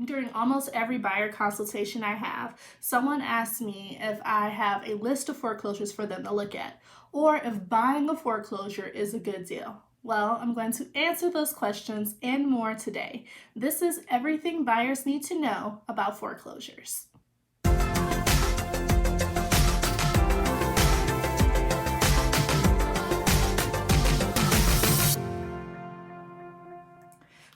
During almost every buyer consultation I have, someone asks me if I have a list of foreclosures for them to look at, or if buying a foreclosure is a good deal. Well, I'm going to answer those questions and more today. This is everything buyers need to know about foreclosures.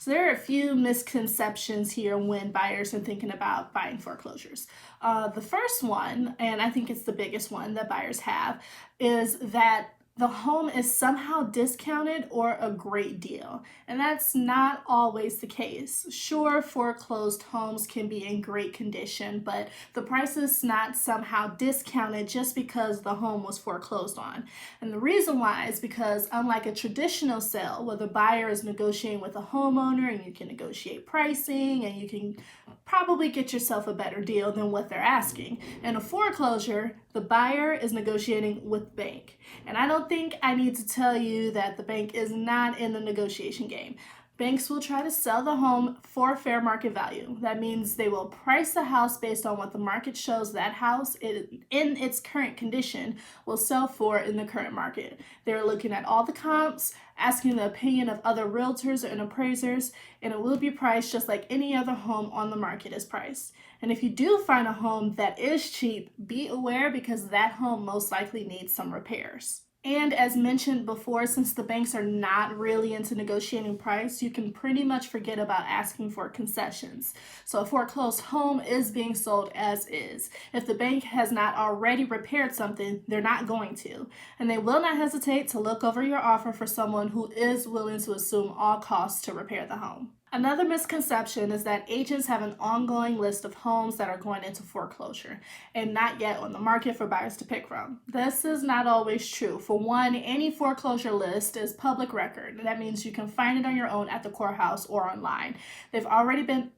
So there are a few misconceptions here when buyers are thinking about buying foreclosures. The first one, and I think it's the biggest one that buyers have, is that the home is somehow discounted or a great deal. And that's not always the case. Sure, foreclosed homes can be in great condition, but the price is not somehow discounted just because the home was foreclosed on. And the reason why is because unlike a traditional sale where the buyer is negotiating with a homeowner and you can negotiate pricing and you can probably get yourself a better deal than what they're asking. In a foreclosure, the buyer is negotiating with the bank. And I don't think I need to tell you that the bank is not in the negotiation game. Banks will try to sell the home for fair market value. That means they will price the house based on what the market shows that house in its current condition will sell for in the current market. They're looking at all the comps, asking the opinion of other realtors and appraisers, and it will be priced just like any other home on the market is priced. And if you do find a home that is cheap, be aware because that home most likely needs some repairs. And as mentioned before, since the banks are not really into negotiating price, you can pretty much forget about asking for concessions. So a foreclosed home is being sold as is. If the bank has not already repaired something, they're not going to. And they will not hesitate to look over your offer for someone who is willing to assume all costs to repair the home. Another misconception is that agents have an ongoing list of homes that are going into foreclosure and not yet on the market for buyers to pick from. This is not always true. For one, any foreclosure list is public record. That means you can find it on your own at the courthouse or online. They've already been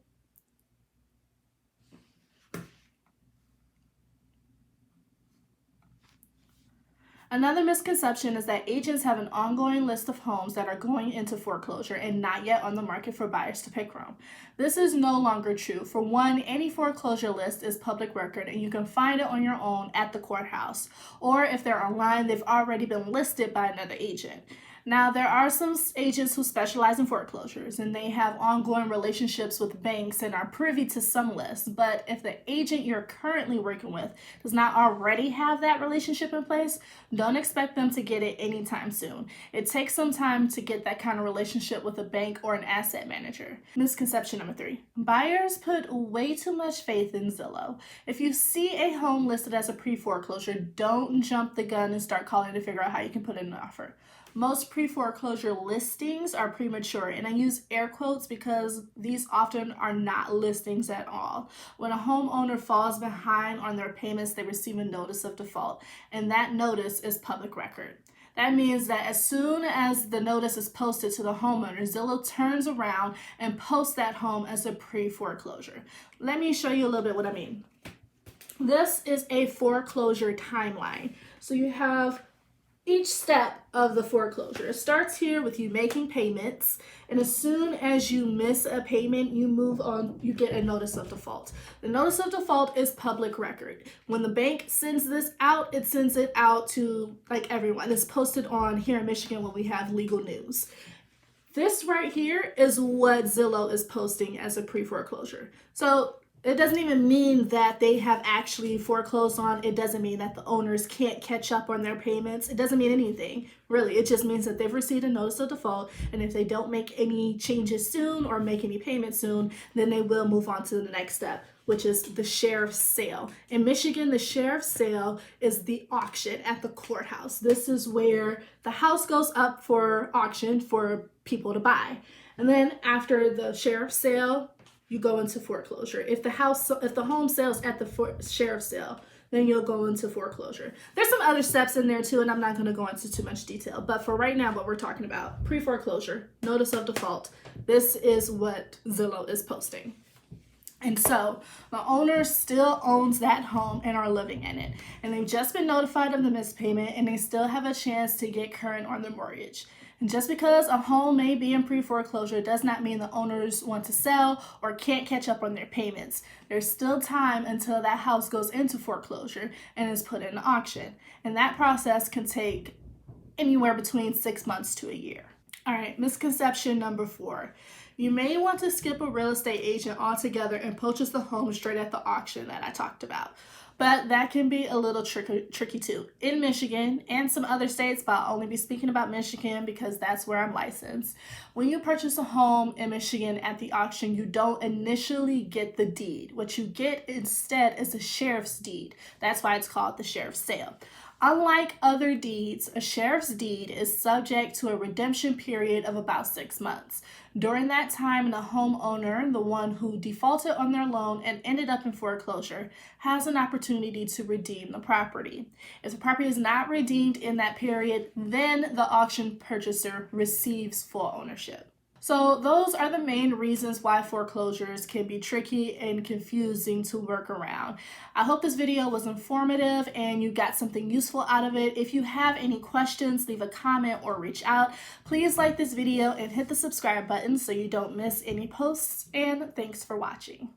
Another misconception is that agents have an ongoing list of homes that are going into foreclosure and not yet on the market for buyers to pick from. This is no longer true. For one, any foreclosure list is public record and you can find it on your own at the courthouse. Or if they're online, they've already been listed by another agent. Now, there are some agents who specialize in foreclosures and they have ongoing relationships with banks and are privy to some lists. But if the agent you're currently working with does not already have that relationship in place, don't expect them to get it anytime soon. It takes some time to get that kind of relationship with a bank or an asset manager. Misconception number 3. Buyers put way too much faith in Zillow. If you see a home listed as a pre-foreclosure, don't jump the gun and start calling to figure out how you can put in an offer. Most pre-foreclosure listings are premature, and I use air quotes because these often are not listings at all. When a homeowner falls behind on their payments, they receive a notice of default, and that notice is public record. That means that as soon as the notice is posted to the homeowner, Zillow turns around and posts that home as a pre-foreclosure. Let me show you a little bit what I mean. This is a foreclosure timeline. So you have each step of the foreclosure. It starts here with you making payments, and as soon as you miss a payment, you move on, you get a notice of default. The notice of default is public record. When the bank sends this out, it sends it out to like everyone. It's posted on here in Michigan when we have legal news. This right here is what Zillow is posting as a pre-foreclosure. So it doesn't even mean that they have actually foreclosed on. It doesn't mean that the owners can't catch up on their payments. It doesn't mean anything, really. It just means that they've received a notice of default, and if they don't make any changes soon or make any payments soon, then they will move on to the next step, which is the sheriff's sale. In Michigan, the sheriff's sale is the auction at the courthouse. This is where the house goes up for auction for people to buy. And then after the sheriff's sale, you go into foreclosure. If the home sells at the sheriff's sale, then you'll go into foreclosure. There's some other steps in there too, and I'm not going to go into too much detail. But for right now, what we're talking about, pre-foreclosure, notice of default, this is what Zillow is posting. And so the owner still owns that home and are living in it. And they've just been notified of the missed payment, and they still have a chance to get current on their mortgage. Just because a home may be in pre-foreclosure does not mean the owners want to sell or can't catch up on their payments. There's still time until that house goes into foreclosure and is put in auction. And that process can take anywhere between 6 months to a year. All right, misconception number 4. You may want to skip a real estate agent altogether and purchase the home straight at the auction that I talked about. But that can be a little tricky too. In Michigan and some other states, but I'll only be speaking about Michigan because that's where I'm licensed. When you purchase a home in Michigan at the auction, you don't initially get the deed. What you get instead is a sheriff's deed. That's why it's called the sheriff's sale. Unlike other deeds, a sheriff's deed is subject to a redemption period of about 6 months. During that time, the homeowner, the one who defaulted on their loan and ended up in foreclosure, has an opportunity to redeem the property. If the property is not redeemed in that period, then the auction purchaser receives full ownership. So those are the main reasons why foreclosures can be tricky and confusing to work around. I hope this video was informative and you got something useful out of it. If you have any questions, leave a comment or reach out. Please like this video and hit the subscribe button so you don't miss any posts, and thanks for watching.